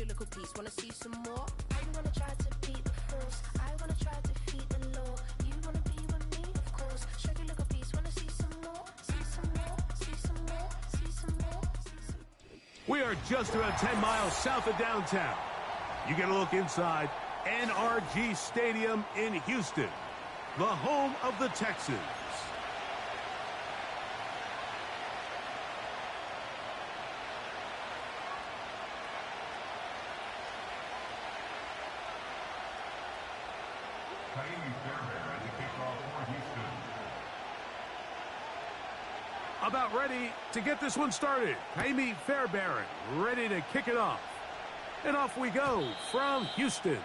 your little piece. Wanna see some more? You wanna try to beat the force. I wanna try to defeat the law. You wanna be with me, of course. Show your little piece. Wanna see some more? See some more? See some more? See some more? See some more? We are just about 10 miles south of downtown. You get a look inside NRG Stadium in Houston, the home of the Texans. About ready to get this one started. Jaime Fairbairn ready to kick it off. And off we go from Houston.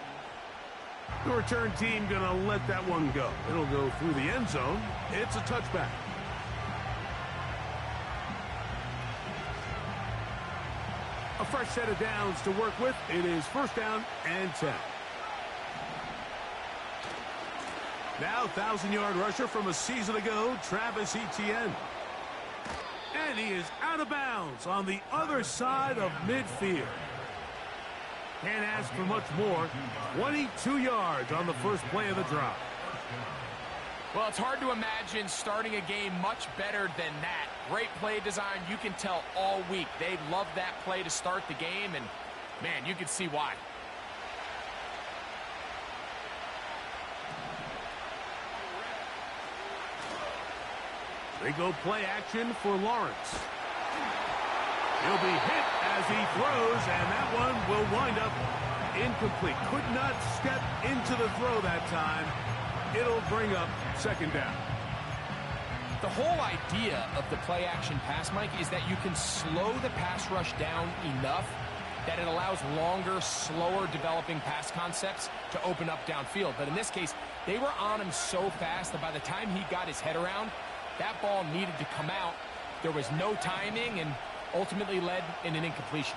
The return team going to let that one go. It'll go through the end zone. It's a touchback. A fresh set of downs to work with. It is first down and 10. Now 1,000-yard rusher from a season ago, Travis Etienne. And he is out of bounds on the other side of midfield. Can't ask for much more. 22 yards on the first play of the drive. Well, it's hard to imagine starting a game much better than that. Great play design. You can tell all week they love that play to start the game, and, man, you can see why. They go play action for Lawrence. He'll be hit as he throws, and that one will wind up incomplete. Could not step into the throw that time. It'll bring up second down. The whole idea of the play action pass, Mike, is that you can slow the pass rush down enough that it allows longer, slower developing pass concepts to open up downfield. But in this case, they were on him so fast that by the time he got his head around, that ball needed to come out. There was no timing and ultimately led in an incompletion.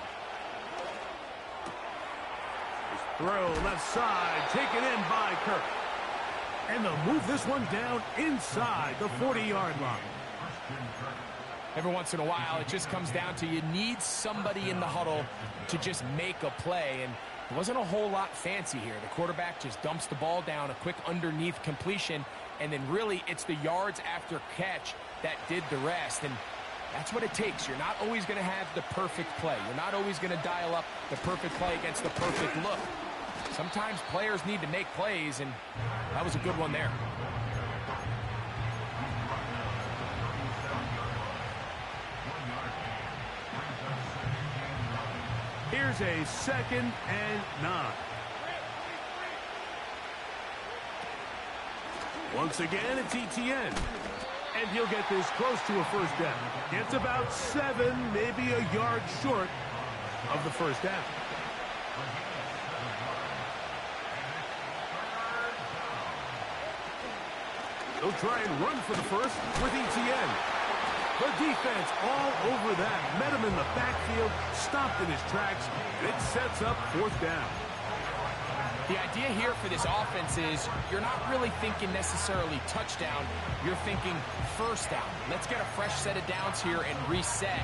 His throw left side, taken in by Kirk. And they'll move this one down inside the 40-yard line. Every once in a while, it just comes down to you need somebody in the huddle to just make a play. And it wasn't a whole lot fancy here. The quarterback just dumps the ball down, a quick underneath completion, and then really it's the yards after catch that did the rest. And that's what it takes. You're not always going to have the perfect play. You're not always going to dial up the perfect play against the perfect look. Sometimes players need to make plays, and that was a good one there. Here's a 2nd and 9. Once again, it's Etienne. And he'll get this close to a first down. It's about 7, maybe a yard short of the first down. They'll try and run for the first with Etienne. The defense all over that. Met him in the backfield, stopped in his tracks, and it sets up fourth down. The idea here for this offense is you're not really thinking necessarily touchdown. You're thinking first down. Let's get a fresh set of downs here and reset.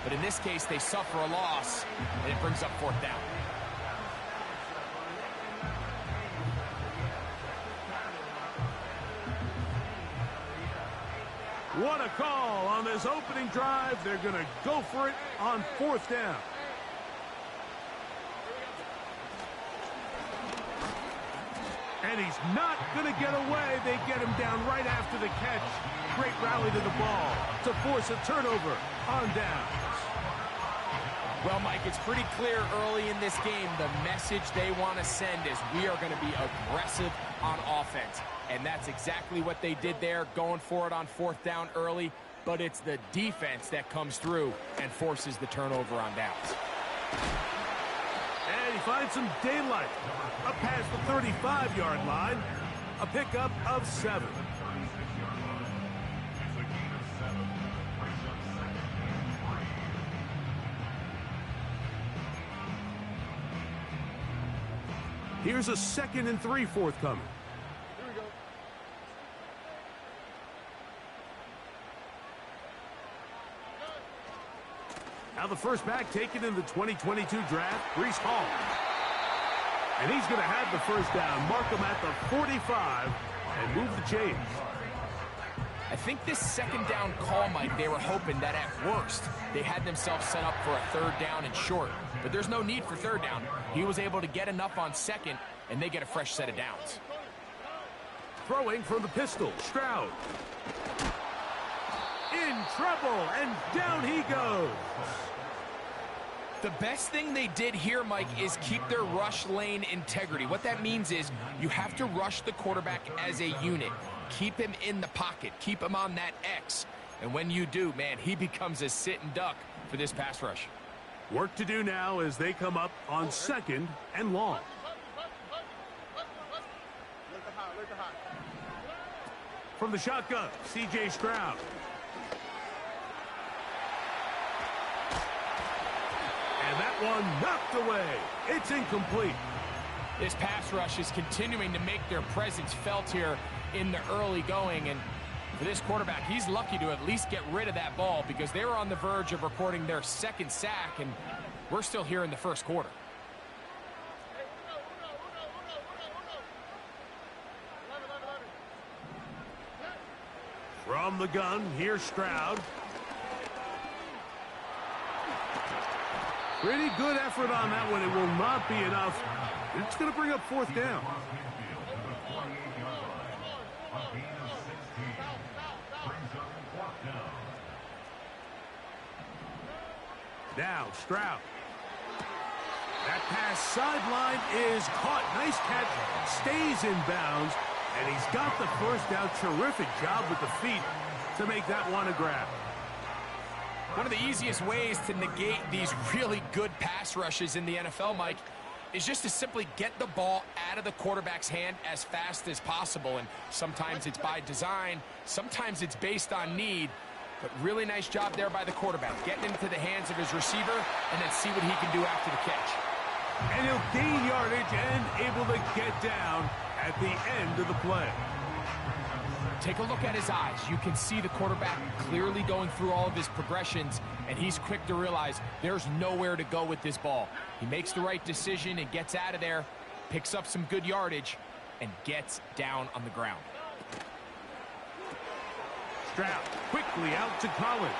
But in this case, they suffer a loss, and it brings up fourth down. What a call on this opening drive. They're going to go for it on fourth down. And he's not going to get away. They get him down right after the catch. Great rally to the ball to force a turnover on downs. Well, Mike, it's pretty clear early in this game the message they want to send is we are going to be aggressive on offense. And that's exactly what they did there, going for it on fourth down early. But it's the defense that comes through and forces the turnover on downs. And he finds some daylight. Up past the 35-yard line. A pickup of 7. Here's a 2nd and 3 forthcoming. Here we go. Now the first back taken in the 2022 draft, Breece Hall. And he's going to have the first down, mark him at the 45, and move the chains. I think this second down call, Mike, they were hoping that at worst they had themselves set up for a third down and short. But there's no need for third down. He was able to get enough on second, and they get a fresh set of downs. Throwing from the pistol, Stroud. In trouble, and down he goes. The best thing they did here, Mike, is keep their rush lane integrity. What that means is you have to rush the quarterback as a unit. Keep him in the pocket. Keep him on that X. And when you do, man, he becomes a sit and duck for this pass rush. Work to do now as they come up on second and long. From the shotgun, C.J. Stroud. And that one knocked away. It's incomplete. This pass rush is continuing to make their presence felt here in the early going. And for this quarterback, he's lucky to at least get rid of that ball because they were on the verge of recording their second sack, and we're still here in the first quarter. From the gun, here's Stroud. Pretty good effort on that one. It will not be enough. It's going to bring up fourth down. Now, Stroud. That pass sideline is caught. Nice catch. Stays in bounds. And he's got the first down. Terrific job with the feet to make that one a grab. One of the easiest ways to negate these really good pass rushes in the NFL, Mike, is just to simply get the ball out of the quarterback's hand as fast as possible. And sometimes it's by design. Sometimes it's based on need. But really nice job there by the quarterback, getting into the hands of his receiver and then see what he can do after the catch. And he'll gain yardage and able to get down at the end of the play. Take a look at his eyes. You can see the quarterback clearly going through all of his progressions, and he's quick to realize there's nowhere to go with this ball. He makes the right decision and gets out of there, picks up some good yardage, and gets down on the ground. Stroud quickly out to Collins.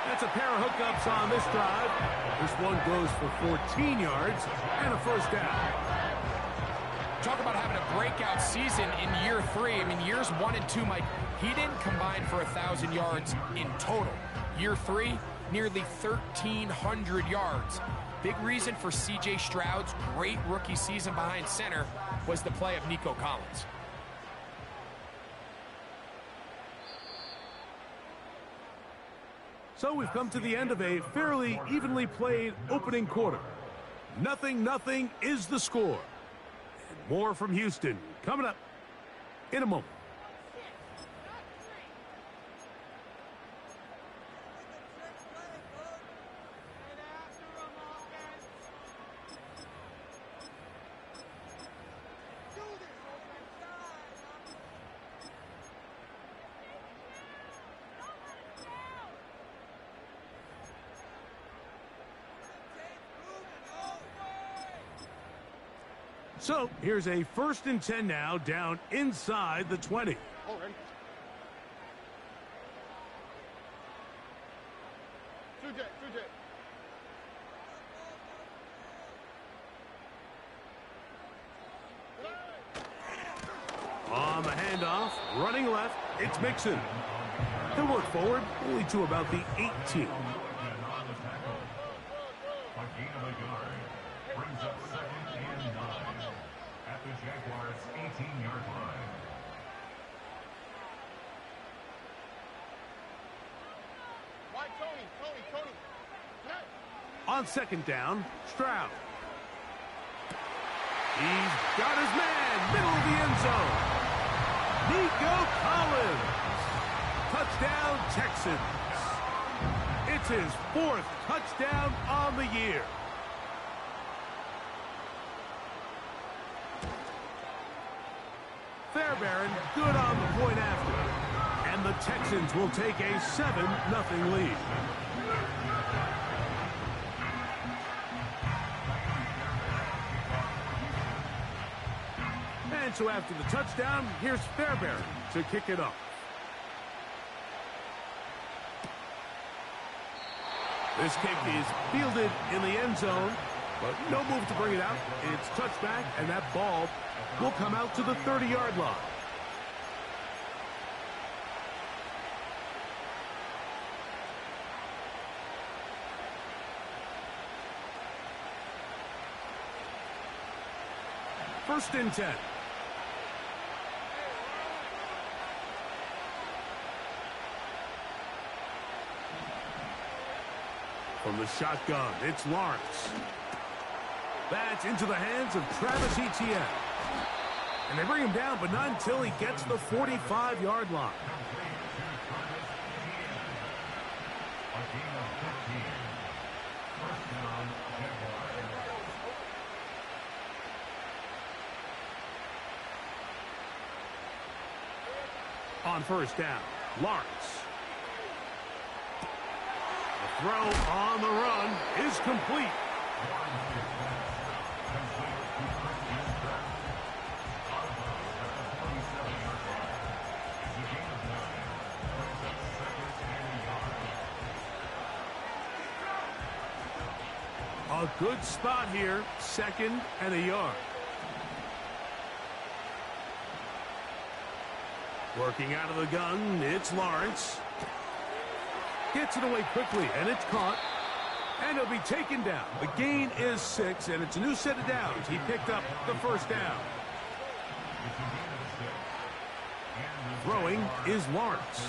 That's a pair of hookups on this drive. This one goes for 14 yards and a first down. Talk about having a breakout season in year 3. I mean, years 1 and 2, Mike, he didn't combine for 1,000 yards in total. Year 3, nearly 1,300 yards. Big reason for C.J. Stroud's great rookie season behind center was the play of Nico Collins. So we've come to the end of a fairly evenly played opening quarter. 0-0 is the score. And more from Houston coming up in a moment. So here's a 1st and 10 now, down inside the 20. On the handoff, running left, it's Mixon. He'll work forward, only to about the 18. On 2nd down, Stroud. He's got his man, middle of the end zone. Nico Collins. Touchdown, Texans. It's his 4th touchdown on the year. Fairbairn good on the point after. And the Texans will take a 7-0 lead. And so after the touchdown, here's Fairbairn to kick it off. This kick is fielded in the end zone, but no move to bring it out. It's touchback, and that ball will come out to the 30-yard line. First and 10. From the shotgun, it's Lawrence. That's into the hands of Travis Etienne. And they bring him down, but not until he gets the 45-yard line. On first down, Lawrence. The throw on the run is complete. A good spot here, 2nd and a yard. Working out of the gun, it's Lawrence. Gets it away quickly, and it's caught. And it'll be taken down. The gain is 6, and it's a new set of downs. He picked up the first down. Throwing is Lawrence.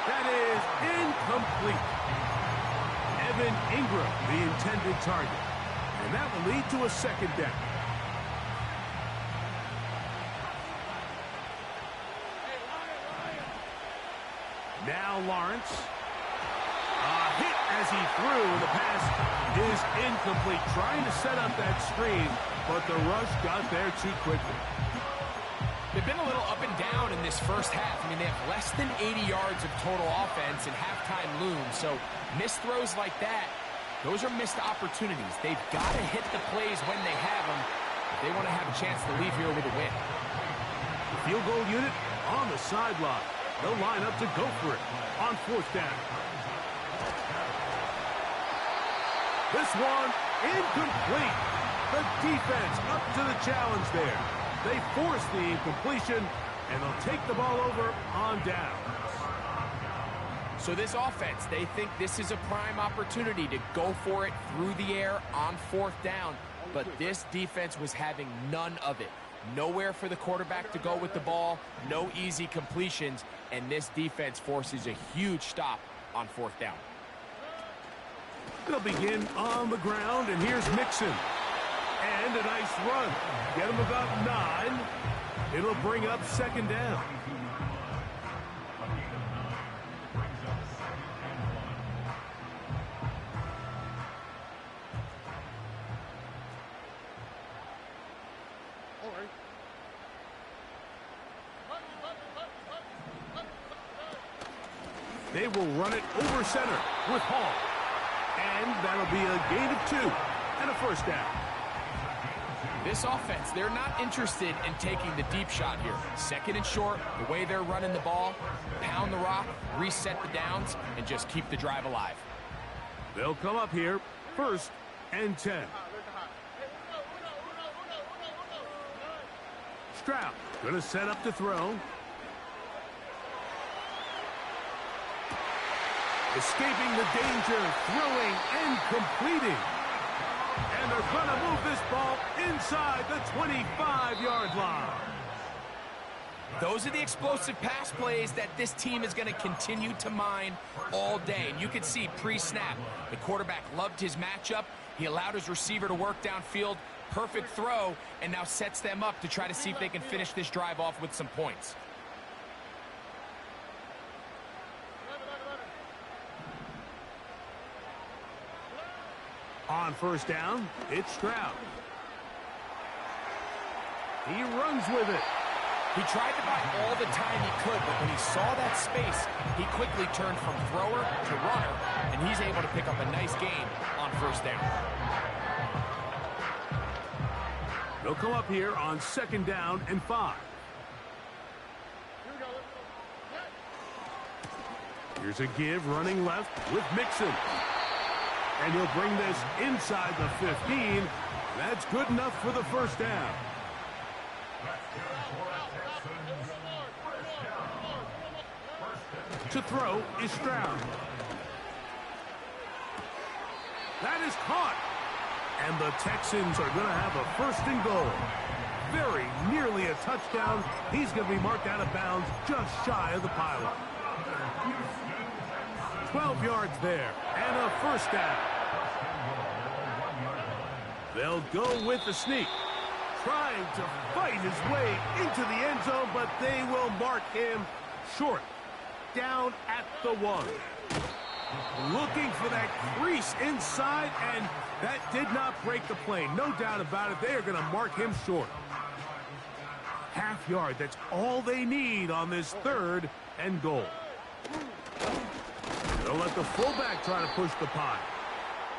That is incomplete. Evan Ingram, the intended target. And that will lead to a second down. Now Lawrence. A hit as he threw. The pass is incomplete. Trying to set up that screen, but the rush got there too quickly. They've been a little up and down in this first half. I mean, they have less than 80 yards of total offense and halftime looms. So missed throws like that, those are missed opportunities. They've got to hit the plays when they have them if they want to have a chance to leave here with a win. The field goal unit on the sideline. They'll line up to go for it on fourth down. This one incomplete. The defense up to the challenge there. They force the incompletion, and they'll take the ball over on downs. So this offense, they think this is a prime opportunity to go for it through the air on fourth down, but this defense was having none of it. Nowhere for the quarterback to go with the ball, no easy completions, and this defense forces a huge stop on fourth down. They'll begin on the ground, and here's Mixon. And a nice run. Get him about 9. It'll bring up second down. They will run it over center with Hall. And that'll be a gain of 2 and a first down. This offense, they're not interested in taking the deep shot here. 2nd and short, the way they're running the ball, pound the rock, reset the downs, and just keep the drive alive. They'll come up here, 1st and 10. Stroud going to set up to throw. Escaping the danger, throwing and completing. And they're going to move this ball inside the 25-yard line. Those are the explosive pass plays that this team is going to continue to mine all day. And you can see pre-snap, the quarterback loved his matchup. He allowed his receiver to work downfield. Perfect throw, and now sets them up to try to see if they can finish this drive off with some points. On first down, it's Stroud. He runs with it. He tried to buy all the time he could, but when he saw that space, he quickly turned from thrower to runner, and he's able to pick up a nice gain on first down. They'll come up here on 2nd down and 5. Here's a give running left with Mixon. And he'll bring this inside the 15. That's good enough for the 1st down. To throw is Stroud. That is caught. And the Texans are going to have a 1st and goal. Very nearly a touchdown. He's going to be marked out of bounds just shy of the pylon. 12 yards there and a 1st down. They'll go with the sneak. Trying to fight his way into the end zone, but they will mark him short. Down at the 1. Looking for that crease inside, and that did not break the plane. No doubt about it. They are going to mark him short. Half yard. That's all they need on this 3rd and goal. They'll let the fullback try to push the pile.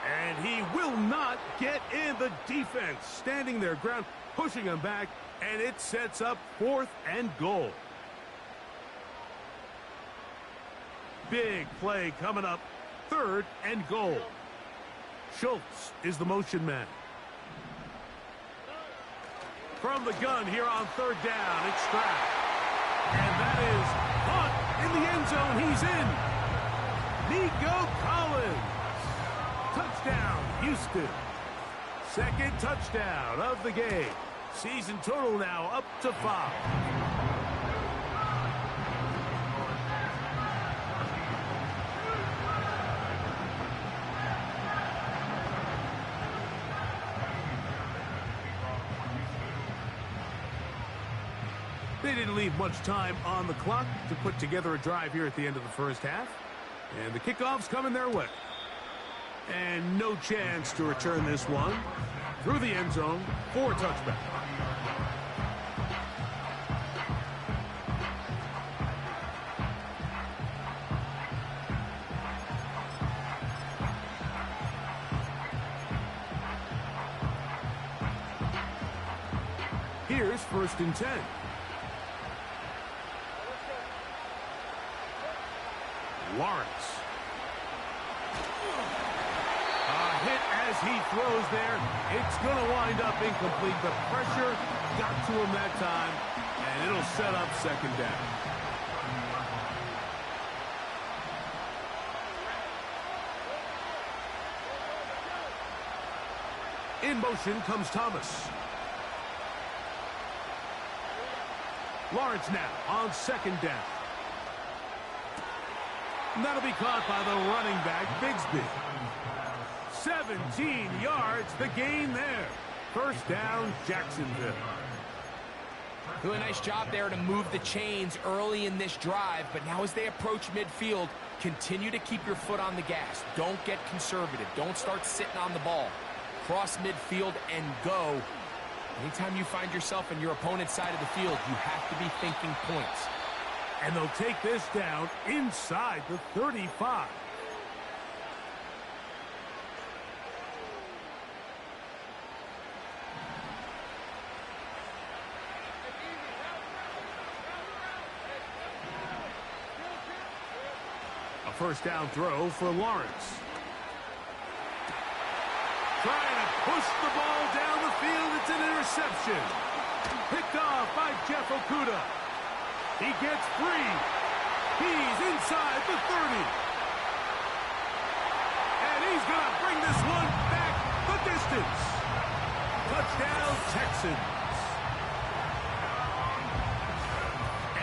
And he will not get in. The defense standing their ground, pushing him back, and it sets up 4th and goal. Big play coming up. 3rd and goal. Schultz is the motion man. From the gun here on 3rd down, it's Stroud. And that is caught in the end zone. He's in. Nico Collins. Touchdown, Houston. 2nd touchdown of the game. Season total now up to 5. They didn't leave much time on the clock to put together a drive here at the end of the 1st half. And the kickoff's coming their way. And no chance to return this one through the end zone for a touchback. Here's 1st and 10. Lawrence. A hit as he throws there. It's going to wind up incomplete. The pressure got to him that time, and it'll set up 2nd down. In motion comes Thomas. Lawrence now on 2nd down. That'll be caught by the running back, Bigsby. 17 yards, the gain there. 1st down, Jacksonville. Doing a nice job there to move the chains early in this drive, but now as they approach midfield, continue to keep your foot on the gas. Don't get conservative. Don't start sitting on the ball. Cross midfield and go. Anytime you find yourself on your opponent's side of the field, you have to be thinking points. And they'll take this down inside the 35. A 1st down throw for Lawrence. Trying to push the ball down the field. It's an interception. Picked off by Jeff Okudah. He gets free. He's inside the 30. And he's going to bring this one back the distance. Touchdown, Texans.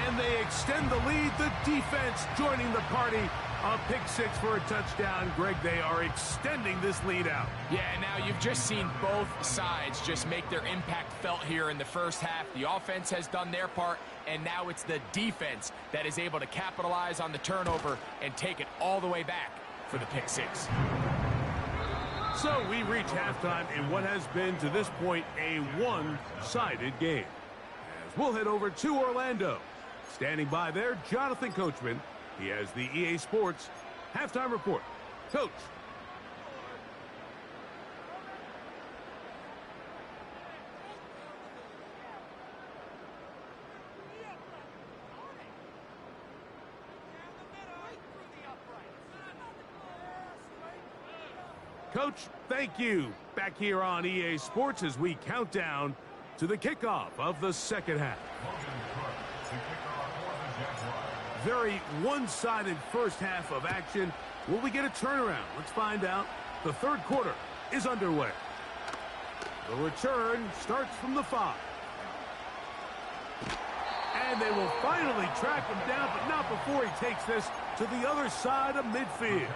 And they extend the lead. The defense joining the party. A pick 6 for a touchdown. Greg, they are extending this lead out. Yeah, now you've just seen both sides just make their impact felt here in the 1st half. The offense has done their part, and now it's the defense that is able to capitalize on the turnover and take it all the way back for the pick 6. So we reach halftime in what has been, to this point, a one-sided game. As we'll head over to Orlando. Standing by there, Jonathan Coachman. He has the EA Sports halftime report. Coach. Coach, thank you. Back here on EA Sports as we count down to the kickoff of the second half. Very one-sided first half of action. Will we get a turnaround? Let's find out. The third quarter is underway. The return starts from the 5. And they will finally track him down, but not before he takes this to the other side of midfield.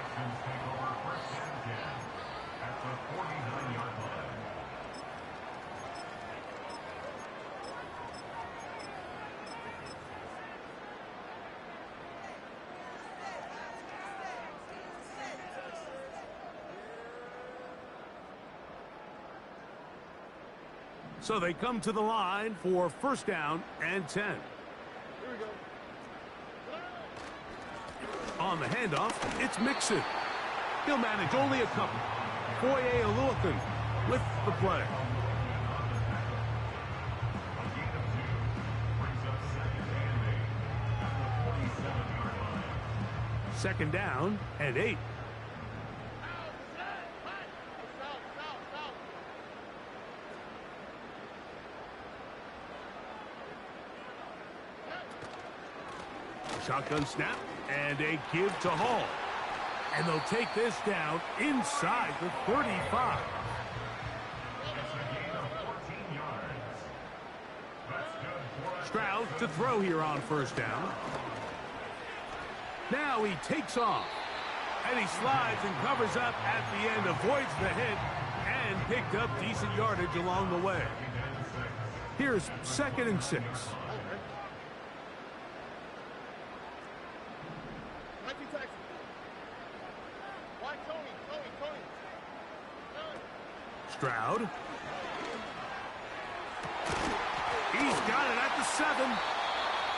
So they come to the line for first down and 10. Here we go. On the handoff, it's Mixon. He'll manage only a couple. Foye Oluokun with the play. Second down and 8. Shotgun snap and a give to Hall. And they'll take this down inside the 35. Stroud to throw here on first down. Now he takes off. And he slides and covers up at the end, avoids the hit, and picked up decent yardage along the way. Here's 2nd and 6. Stroud. He's got it at the 7.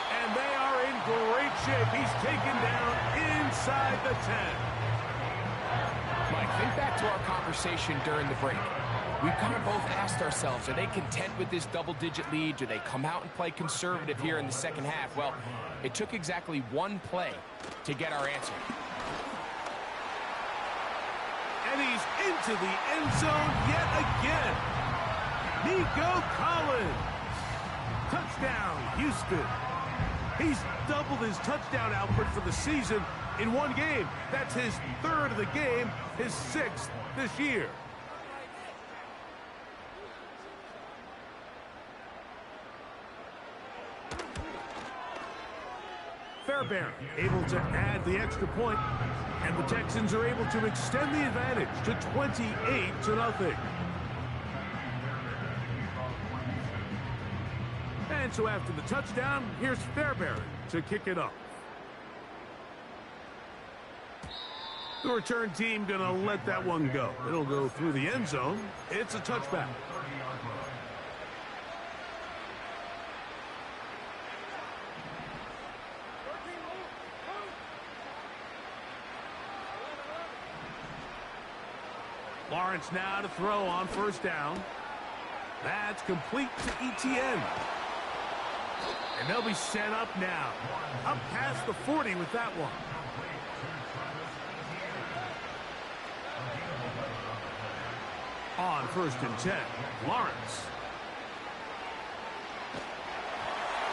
And they are in great shape. He's taken down inside the 10. Mike, think back to our conversation during the break. We've kind of both asked ourselves, are they content with this double-digit lead? Do they come out and play conservative here in the second half? Well, it took exactly one play to get our answer. And he's into the end zone yet again. Nico Collins. Touchdown, Houston. He's doubled his touchdown output for the season in one game. That's his 3rd of the game, his 6th this year. Fairbairn able to add the extra point, and the Texans are able to extend the advantage to 28-0. And so after the touchdown, here's Fairbairn to kick it off. The return team going to let that one go. It'll go through the end zone. It's a touchback. Lawrence now to throw on first down. That's complete to Etienne. And they'll be set up now. Up past the 40 with that one. On 1st and 10, Lawrence.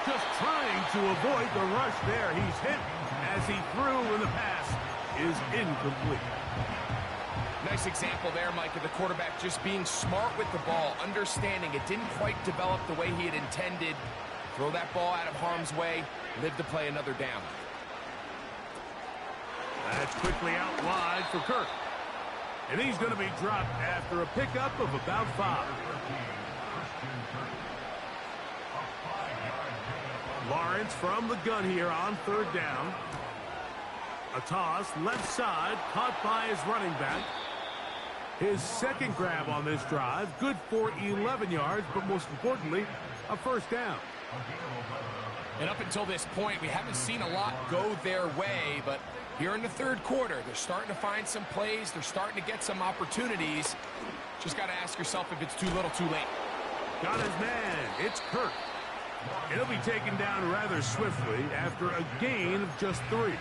Just trying to avoid the rush there. He's hit as he threw, and the pass is incomplete. Nice example there, Mike, of the quarterback just being smart with the ball, understanding it didn't quite develop the way he had intended. Throw that ball out of harm's way, live to play another down. That's quickly out wide for Kirk. And he's going to be dropped after a pickup of about 5. Lawrence from the gun here on 3rd down. A toss, left side, caught by his running back. His 2nd grab on this drive, good for 11 yards, but most importantly, a first down. And up until this point, we haven't seen a lot go their way, but here in the 3rd quarter, they're starting to find some plays. They're starting to get some opportunities. Just got to ask yourself if it's too little, too late. Got his man. It's Kirk. He'll be taken down rather swiftly after a gain of just 3.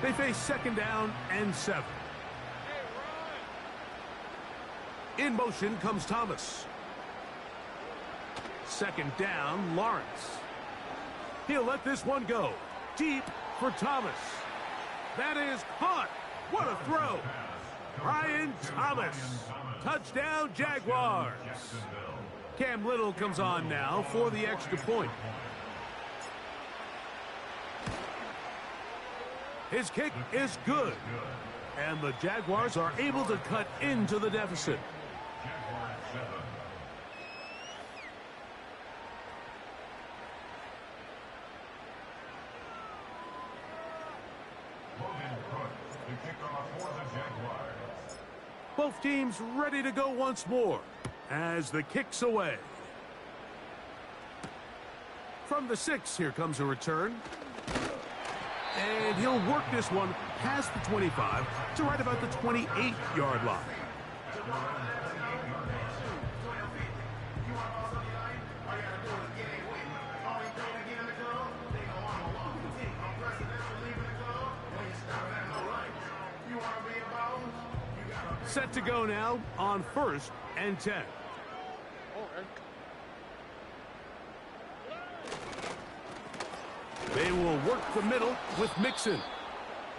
They face second down and 7. In motion comes Thomas. Second down, Lawrence. He'll let this one go. Deep for Thomas. That is caught. What a throw. Brian Thomas. Touchdown, Jaguars. Cam Little comes on now for the extra point. His kick is good. And the Jaguars are able to cut into the deficit. Both teams ready to go once more as the kick's away. From the 6, here comes a return. And he'll work this one past the 25 to right about the 28-yard line. Set to go now on 1st and 10. They will work the middle with Mixon.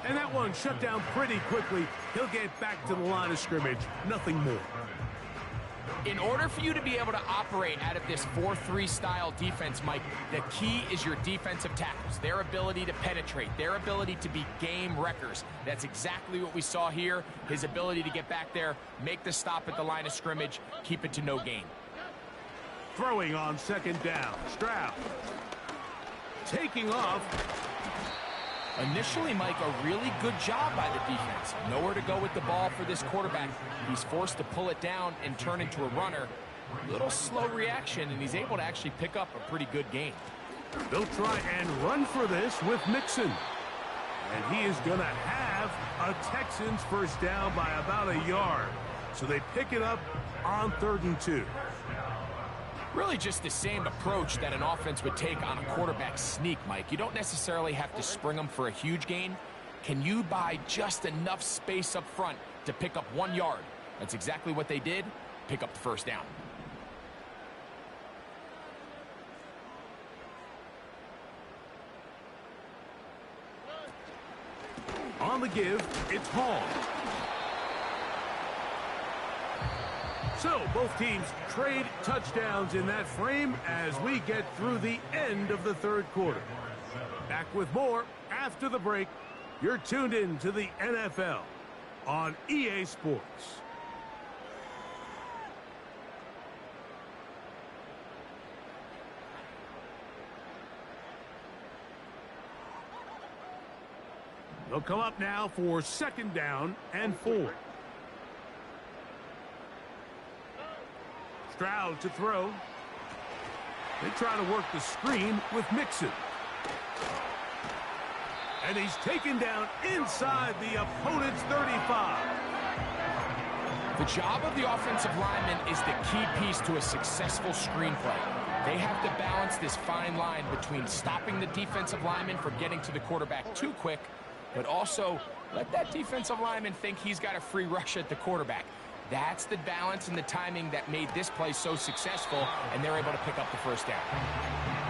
And that one shut down pretty quickly. He'll get back to the line of scrimmage. Nothing more. In order for you to be able to operate out of this 4-3 style defense, Mike, the key is your defensive tackles, their ability to penetrate, their ability to be game wreckers. That's exactly what we saw here. His ability to get back there, make the stop at the line of scrimmage, keep it to no gain. Throwing on second down. Stroud. Taking off. Initially, Mike, a really good job by the defense. Nowhere to go with the ball for this quarterback. He's forced to pull it down and turn into a runner. Little slow reaction, and he's able to actually pick up a pretty good gain. They'll try and run for this with Mixon. And he is going to have a Texans first down by about a yard. So they pick it up on 3rd and 2. Really just the same approach that an offense would take on a quarterback sneak, Mike. You don't necessarily have to spring them for a huge gain. Can you buy just enough space up front to pick up 1 yard? That's exactly what they did. Pick up the first down. On the give, it's Hall. So both teams trade touchdowns in that frame as we get through the end of the 3rd quarter. Back with more after the break. You're tuned in to the NFL on EA Sports. They'll come up now for second down and 4. Stroud to throw. They try to work the screen with Mixon. And he's taken down inside the opponent's 35. The job of the offensive lineman is the key piece to a successful screenplay. They have to balance this fine line between stopping the defensive lineman from getting to the quarterback too quick, but also let that defensive lineman think he's got a free rush at the quarterback. That's the balance and the timing that made this play so successful, and they're able to pick up the first down.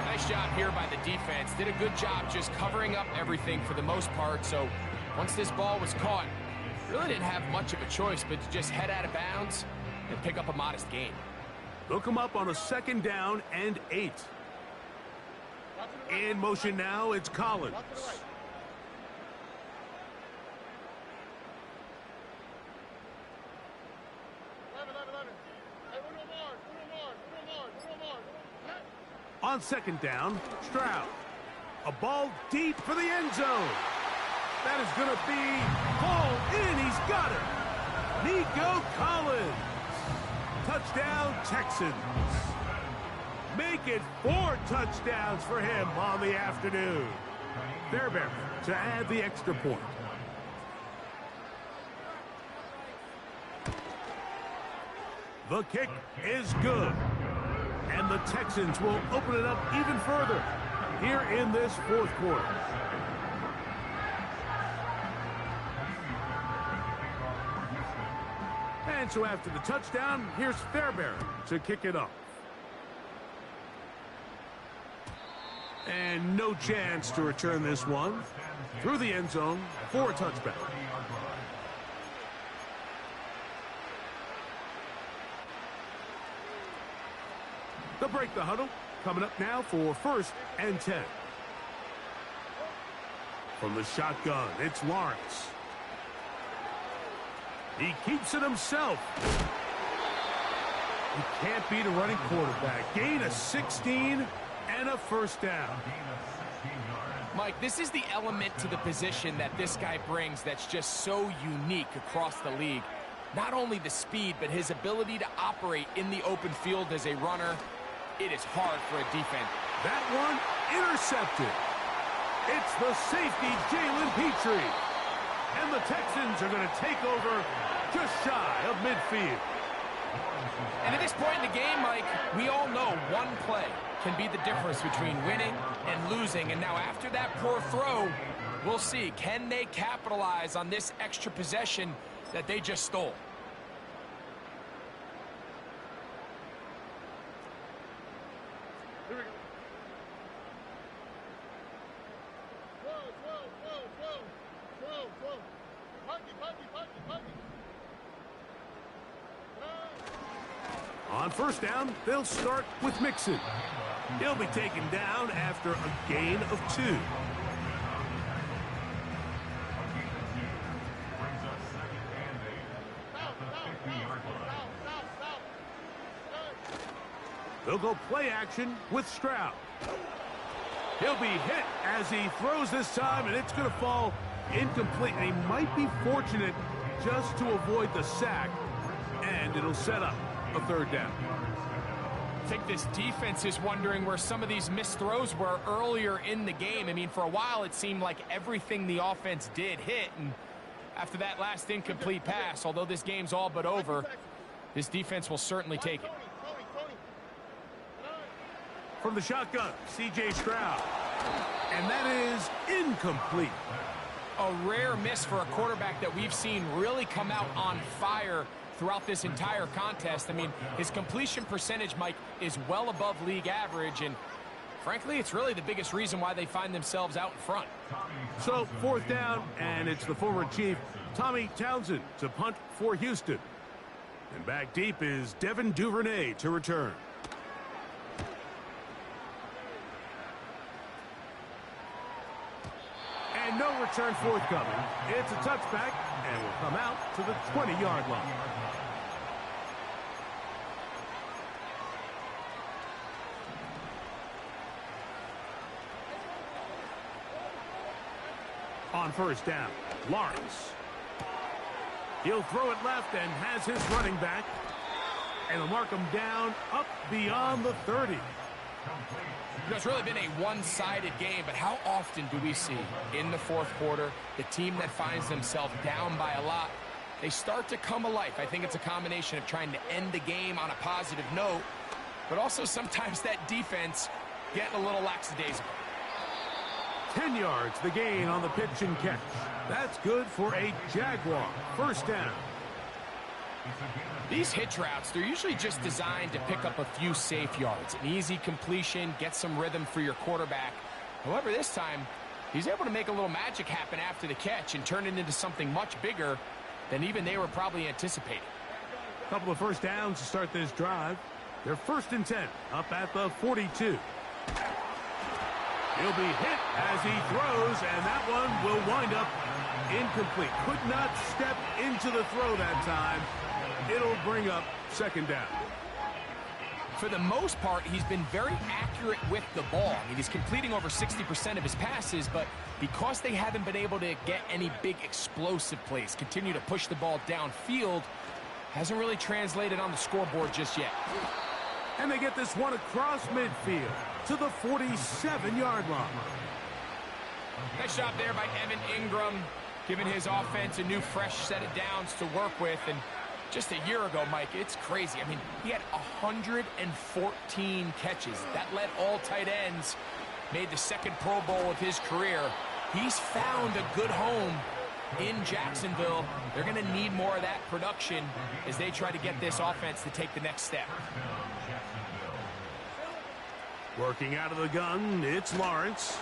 Nice job here by the defense. Did a good job just covering up everything for the most part. So once this ball was caught, really didn't have much of a choice but to just head out of bounds and pick up a modest gain. They'll come up on a second down and 8. In motion now, it's Collins. On second down, Stroud. A ball deep for the end zone. That is going to be hauled in. He's got it. Nico Collins. Touchdown, Texans. Make it 4 touchdowns for him on the afternoon. Fairbairn to add the extra point. The kick is good. And the Texans will open it up even further here in this 4th quarter. And so after the touchdown, here's Fairbairn to kick it off. And no chance to return this one. Through the end zone for a touchback. They'll break the huddle. Coming up now for 1st and 10. From the shotgun, it's Lawrence. He keeps it himself. He can't beat a running quarterback. Gain of 16 and a first down. Mike, this is the element to the position that this guy brings that's just so unique across the league. Not only the speed, but his ability to operate in the open field as a runner. It is hard for a defense. That one intercepted. It's the safety, Jalen Petrie. And the Texans are going to take over just shy of midfield. And at this point in the game, Mike, we all know one play can be the difference between winning and losing. And now after that poor throw, we'll see. Can they capitalize on this extra possession that they just stole? Here we go. Whoa. Party. On first down, they'll start with Mixon. He'll be taken down after a gain of 2. They'll go play action with Stroud. He'll be hit as he throws this time, and it's going to fall incomplete. And he might be fortunate just to avoid the sack, and it'll set up a 3rd down. I think this defense is wondering where some of these missed throws were earlier in the game. I mean, for a while, it seemed like everything the offense did hit. And after that last incomplete pass, although this game's all but over, this defense will certainly take it. From the shotgun, C.J. Stroud. And that is incomplete. A rare miss for a quarterback that we've seen really come out on fire throughout this entire contest. I mean, his completion percentage, Mike, is well above league average, and frankly, it's really the biggest reason why they find themselves out in front. So, 4th down, and it's the former Chief, Tommy Townsend, to punt for Houston. And back deep is Devin Duvernay to return. And no return forthcoming. It's a touchback, and will come out to the 20-yard line. On first down, Lawrence. He'll throw it left and has his running back. And he'll mark him down up beyond the 30. It's really been a one-sided game, but how often do we see in the 4th quarter the team that finds themselves down by a lot, they start to come alive? I think it's a combination of trying to end the game on a positive note, but also sometimes that defense getting a little lackadaisical. 10 yards, the gain on the pitch and catch. That's good for a Jaguar. First down. These hitch routes, they're usually just designed to pick up a few safe yards. An easy completion, get some rhythm for your quarterback. However, this time, he's able to make a little magic happen after the catch and turn it into something much bigger than even they were probably anticipating. A couple of first downs to start this drive. They're 1st and 10, up at the 42. He'll be hit as he throws, and that one will wind up incomplete. Could not step into the throw that time. It'll bring up 2nd down. For the most part, he's been very accurate with the ball. I mean, he's completing over 60% of his passes, but because they haven't been able to get any big explosive plays, continue to push the ball downfield, hasn't really translated on the scoreboard just yet. And they get this one across midfield to the 47-yard line. Nice job there by Evan Ingram, giving his offense a new fresh set of downs to work with. And just a year ago, Mike, it's crazy. I mean, he had 114 catches. That led all tight ends, made the 2nd Pro Bowl of his career. He's found a good home in Jacksonville, they're going to need more of that production as they try to get this offense to take the next step. Working out of the gun, it's Lawrence.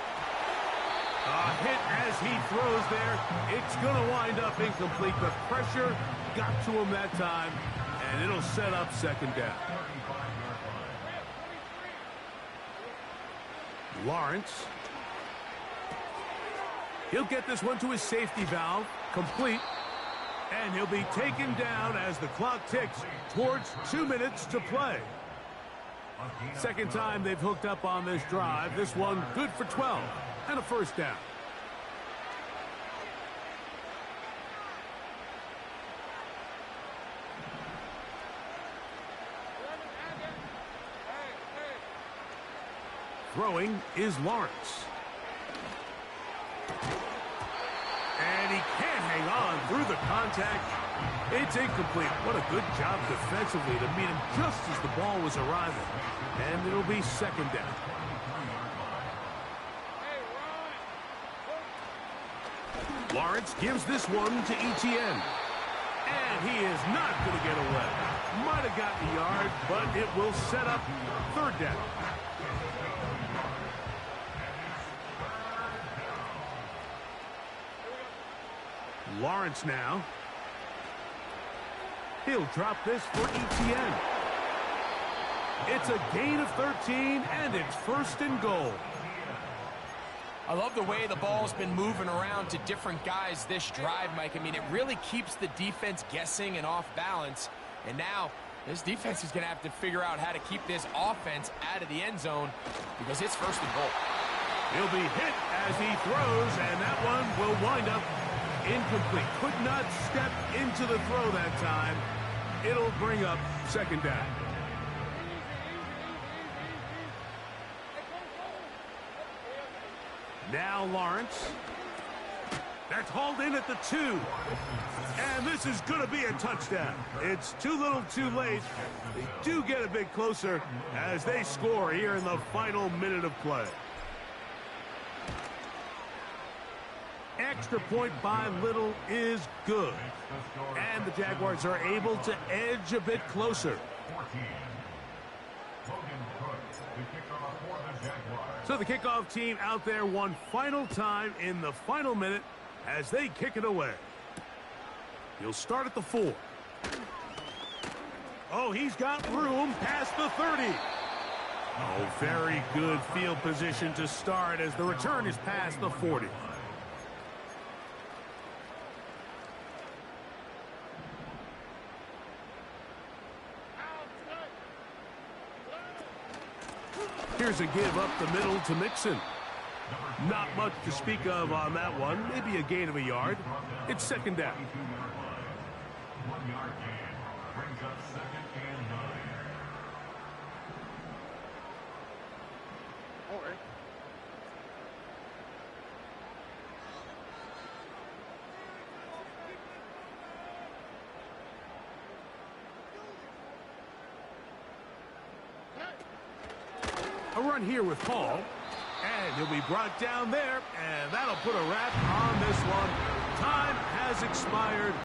A hit as he throws there. It's going to wind up incomplete. The pressure got to him that time, and it'll set up second down. Lawrence. He'll get this one to his safety valve, complete, and he'll be taken down as the clock ticks towards 2 minutes to play. Second time they've hooked up on this drive. This one good for 12 and a first down. Throwing is Lawrence. And he can't hang on through the contact. It's incomplete. What a good job defensively to meet him just as the ball was arriving. And it'll be second down. Lawrence gives this one to ETN. And he is not going to get away. Might have gotten a yard, but it will set up third down. Lawrence now. He'll drop this for ETN. It's a gain of 13, and it's first and goal. I love the way the ball's been moving around to different guys this drive, Mike. I mean, it really keeps the defense guessing and off balance. And now this defense is going to have to figure out how to keep this offense out of the end zone because it's first and goal. He'll be hit as he throws, and that one will wind up incomplete. Could not step into the throw that time. It'll bring up second down. Now Lawrence. That's hauled in at the 2. And this is going to be a touchdown. It's too little too late. They do get a bit closer as they score here in the final minute of play. Extra point by little is good. And the Jaguars are able to edge a bit closer. So the kickoff team out there one final time in the final minute as they kick it away. He'll start at the 4. Oh, he's got room past the 30. Oh, very good field position to start as the return is past the 40. Here's a give up the middle to Mixon. Not much to speak of on that one. Maybe a gain of a yard. It's second down. 1 yard gain brings up second and 9. All right. A run here with Hall. And he'll be brought down there. And that'll put a wrap on this one. Time has expired.